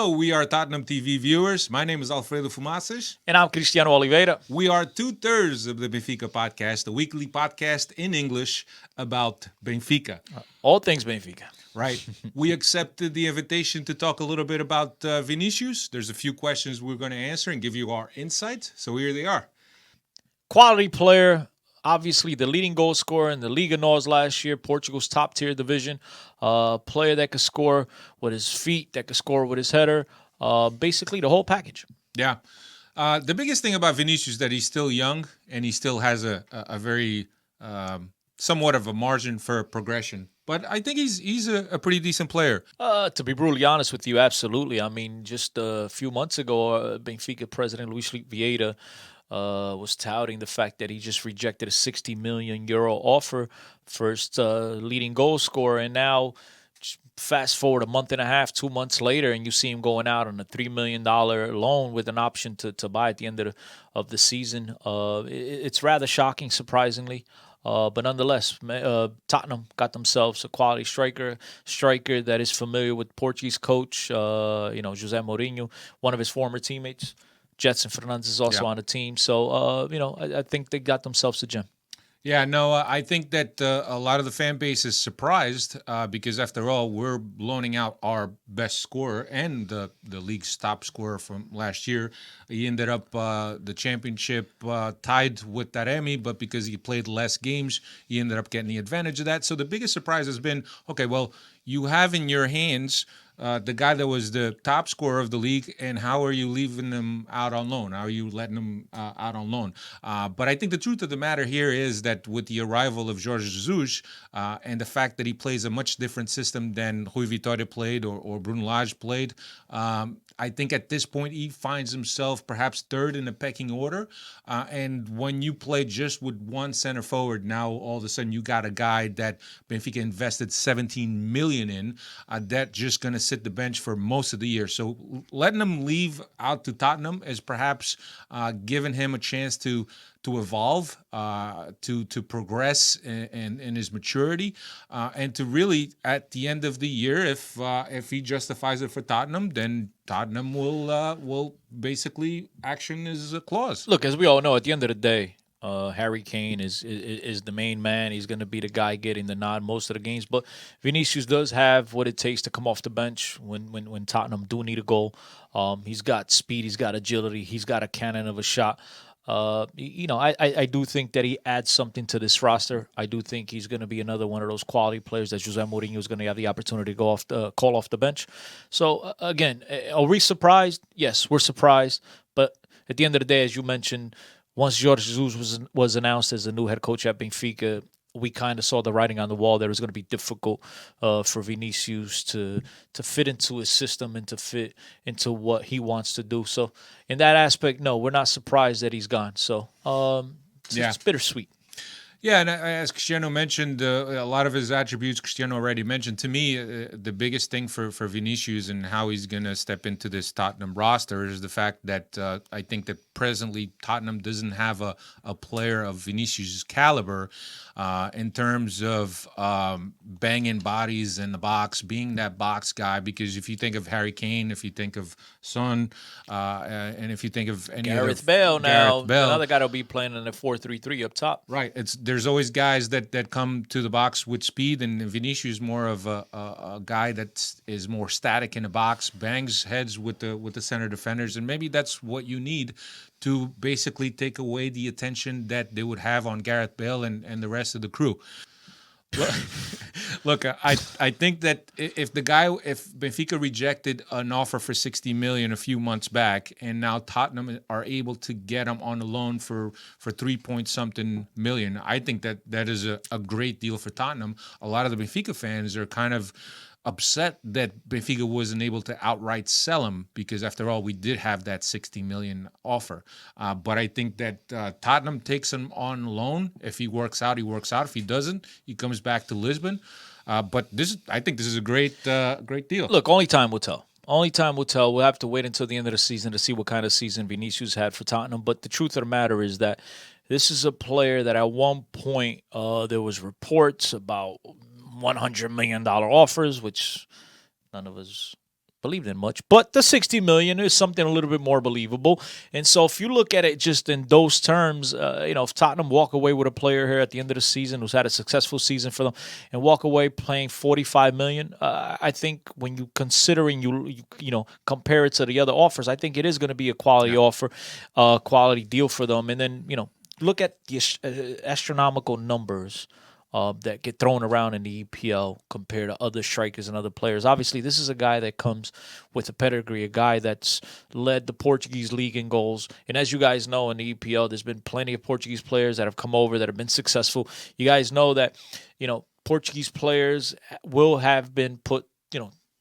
Hello, we are Tottenham TV viewers. My name is Alfredo Fumaças. And I'm Cristiano Oliveira. We are two-thirds of the Benfica podcast, a weekly podcast in English about Benfica. All things Benfica. Right. We accepted the invitation to talk a little bit about Vinicius. There's a few questions we're going to answer and give you our insights. So here they are. Quality player. Obviously, the leading goal scorer in the Liga NOS last year, Portugal's top-tier division. Player that could score with his feet, that could score with his header. Basically, the whole package. Yeah. The biggest thing about Vinicius is that he's still young and he still has a very somewhat of a margin for progression. But I think he's a pretty decent player. To be brutally honest with you, absolutely. I mean, just a few months ago, Benfica president Luis Vieira was touting the fact that he just rejected a 60 million euro offer, first leading goal scorer, and now fast forward a month and a half, 2 months later, and you see him going out on a $3 million loan with an option to buy at the end of the season. It's rather shocking, surprisingly. But nonetheless, Tottenham got themselves a quality striker that is familiar with Portuguese coach, Jose Mourinho, one of his former teammates. Jetson Fernandes is also on the team. So, I think they got themselves a gem. Yeah, no, I think that a lot of the fan base is surprised because, after all, we're loaning out our best scorer and the league's top scorer from last year. He ended up the championship tied with Taremi, but because he played less games, he ended up getting the advantage of that. So the biggest surprise has been, okay, well, you have in your hands the guy that was the top scorer of the league, and how are you leaving him out on loan? How are you letting him out on loan? But I think the truth of the matter here is that with the arrival of Jorge Jesus and the fact that he plays a much different system than Rui Vitória played or Bruno Lage played, I think at this point he finds himself perhaps third in the pecking order. And when you play just with one center forward, now all of a sudden you got a guy that Benfica invested 17 million in that just going to sit the bench for most of the year. So letting him leave out to Tottenham is perhaps giving him a chance to evolve, to progress in his maturity, and to really, at the end of the year, if he justifies it for Tottenham, then Tottenham will basically action his clause. Look, as we all know, at the end of the day, Harry Kane is the main man. He's going to be the guy getting the nod most of the games. But Vinicius does have what it takes to come off the bench when Tottenham do need a goal. He's got speed. He's got agility. He's got a cannon of a shot. I do think that he adds something to this roster. I do think he's going to be another one of those quality players that Jose Mourinho is going to have the opportunity to call off the bench. So, again, are we surprised? Yes, we're surprised. But at the end of the day, as you mentioned, once Jorge Jesus was announced as the new head coach at Benfica, we kind of saw the writing on the wall that it was going to be difficult for Vinicius to fit into his system and to fit into what he wants to do. So in that aspect, no, we're not surprised that he's gone. So it's bittersweet. Yeah, and as Cristiano mentioned, a lot of his attributes Cristiano already mentioned. To me, the biggest thing for Vinicius and how he's going to step into this Tottenham roster is the fact that I think that presently Tottenham doesn't have a player of Vinicius' caliber in terms of banging bodies in the box, being that box guy. Because if you think of Harry Kane, if you think of Son, and if you think of any Gareth Bale, another guy that'll be playing in a 4-3-3 up top. Right. There's always guys that come to the box with speed, and Vinicius is more of a guy that is more static in the box, bangs heads with the center defenders, and maybe that's what you need to basically take away the attention that they would have on Gareth Bale and the rest of the crew. Look, I think that if Benfica rejected an offer for 60 million a few months back, and now Tottenham are able to get him on a loan for 3-point-something million, I think that is a great deal for Tottenham. A lot of the Benfica fans are kind of upset that Benfica wasn't able to outright sell him because, after all, we did have that 60 million offer. But I think that Tottenham takes him on loan. If he works out, he works out. If he doesn't, he comes back to Lisbon. But I think this is a great deal. Look, only time will tell. Only time will tell. We'll have to wait until the end of the season to see what kind of season Vinicius had for Tottenham. But the truth of the matter is that this is a player that at one point there was reports about $100 million offers, which none of us believed in much. But the 60 million is something a little bit more believable. And so if you look at it just in those terms, if Tottenham walk away with a player here at the end of the season who's had a successful season for them and walk away playing 45 million, I think when you considering you compare it to the other offers, I think it is going to be a quality offer, quality deal for them. And then, look at the astronomical numbers that get thrown around in the EPL compared to other strikers and other players. Obviously, this is a guy that comes with a pedigree, a guy that's led the Portuguese league in goals. And as you guys know, in the EPL, there's been plenty of Portuguese players that have come over that have been successful. You guys know that, Portuguese players will have been put,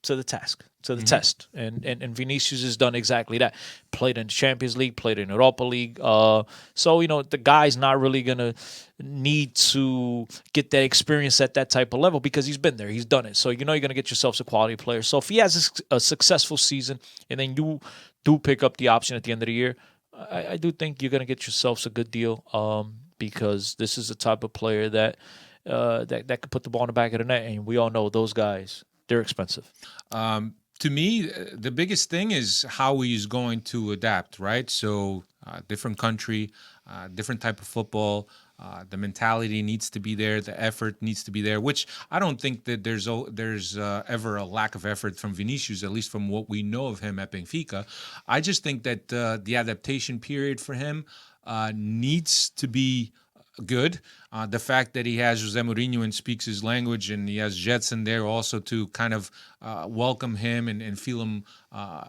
to the task, to the test. And Vinicius has done exactly that. Played in the Champions League, played in Europa League. So, the guy's not really going to need to get that experience at that type of level because he's been there. He's done it. So, you're going to get yourself a quality player. So, if he has a successful season and then you do pick up the option at the end of the year, I do think you're going to get yourselves a good deal because this is the type of player that could put the ball in the back of the net. And we all know those guys, they're expensive. To me, the biggest thing is how he's going to adapt, right? So different country, different type of football. The mentality needs to be there. The effort needs to be there, which I don't think that there's ever a lack of effort from Vinicius, at least from what we know of him at Benfica. I just think that the adaptation period for him needs to be good. The fact that he has Jose Mourinho and speaks his language, and he has Jetson there also to kind of welcome him and feel him,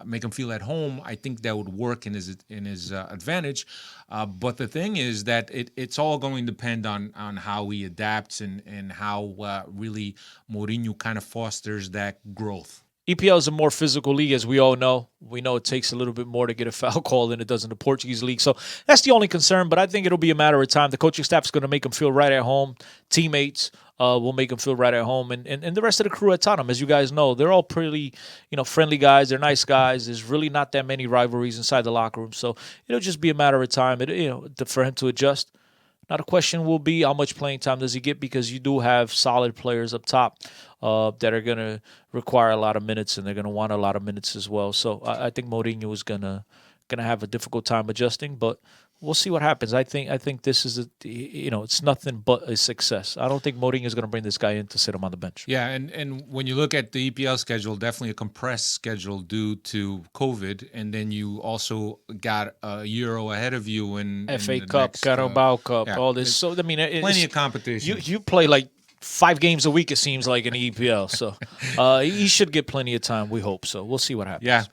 make him feel at home. I think that would work in his advantage. But the thing is that it's all going to depend on how he adapts and how really Mourinho kind of fosters that growth. EPL is a more physical league, as we all know. We know it takes a little bit more to get a foul call than it does in the Portuguese league. So that's the only concern, but I think it'll be a matter of time. The coaching staff is going to make them feel right at home. Teammates will make them feel right at home. And the rest of the crew at Tottenham, as you guys know, they're all pretty friendly guys. They're nice guys. There's really not that many rivalries inside the locker room. So it'll just be a matter of time for him to adjust. Now, the question will be how much playing time does he get, because you do have solid players up top that are going to require a lot of minutes, and they're going to want a lot of minutes as well. So I think Mourinho is going to have a difficult time adjusting, but we'll see what happens. I think this is it's nothing but a success. I don't think Mourinho is going to bring this guy in to sit him on the bench. Yeah, and when you look at the EPL schedule, definitely a compressed schedule due to COVID, and then you also got a Euro ahead of you in FA the Cup, next, Carabao Cup, yeah, all this. So I mean, plenty of competition. You play like 5 games a week, it seems like, in the EPL. So he should get plenty of time. We hope so. We'll see what happens. Yeah.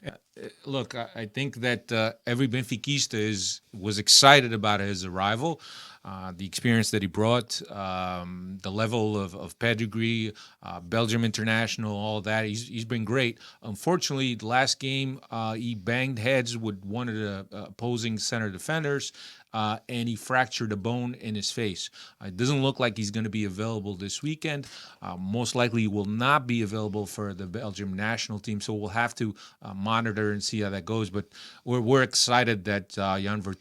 Look, I think that every Benfiquista was excited about his arrival, the experience that he brought, the level of pedigree, Belgium international, all that. He's been great. Unfortunately, the last game, he banged heads with one of the opposing center defenders, and he fractured a bone in his face. It doesn't look like he's going to be available this weekend. Most likely, he will not be available for the Belgium national team. So we'll have to monitor and see how that goes. But we're excited that Jan Vertonghen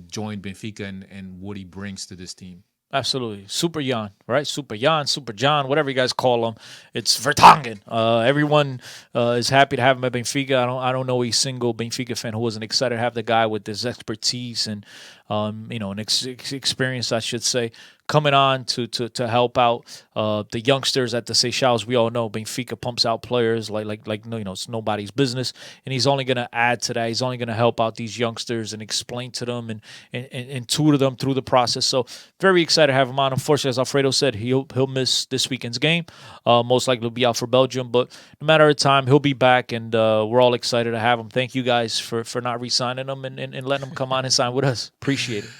joined Benfica and what he brings to this team. Absolutely. Super Jan, right? Super Jan, Super John, whatever you guys call him. It's Vertonghen. Everyone is happy to have him at Benfica. I don't know a single Benfica fan who wasn't excited to have the guy with his expertise and an experience, I should say, coming on to help out the youngsters at the Seychelles. We all know Benfica pumps out players like it's nobody's business, and he's only going to add to that. He's only going to help out these youngsters and explain to them and tutor them through the process. So very excited to have him on. Unfortunately, as Alfredo said, he'll miss this weekend's game. Most likely he'll be out for Belgium, but no matter the time, he'll be back, and we're all excited to have him. Thank you guys for not re-signing him and letting him come on and sign with us. Appreciate it.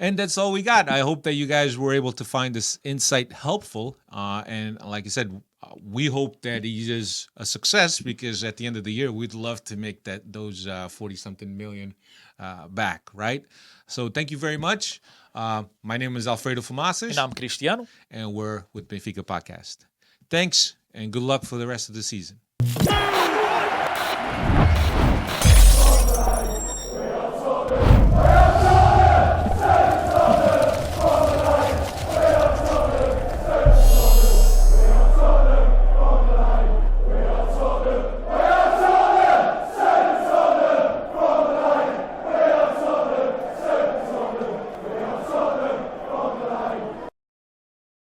And that's all we got. I hope that you guys were able to find this insight helpful. And like I said, we hope that he is a success, because at the end of the year, we'd love to make those 40-something million back, right? So thank you very much. My name is Alfredo Fumaces. And I'm Cristiano. And we're with Benfica Podcast. Thanks, and good luck for the rest of the season.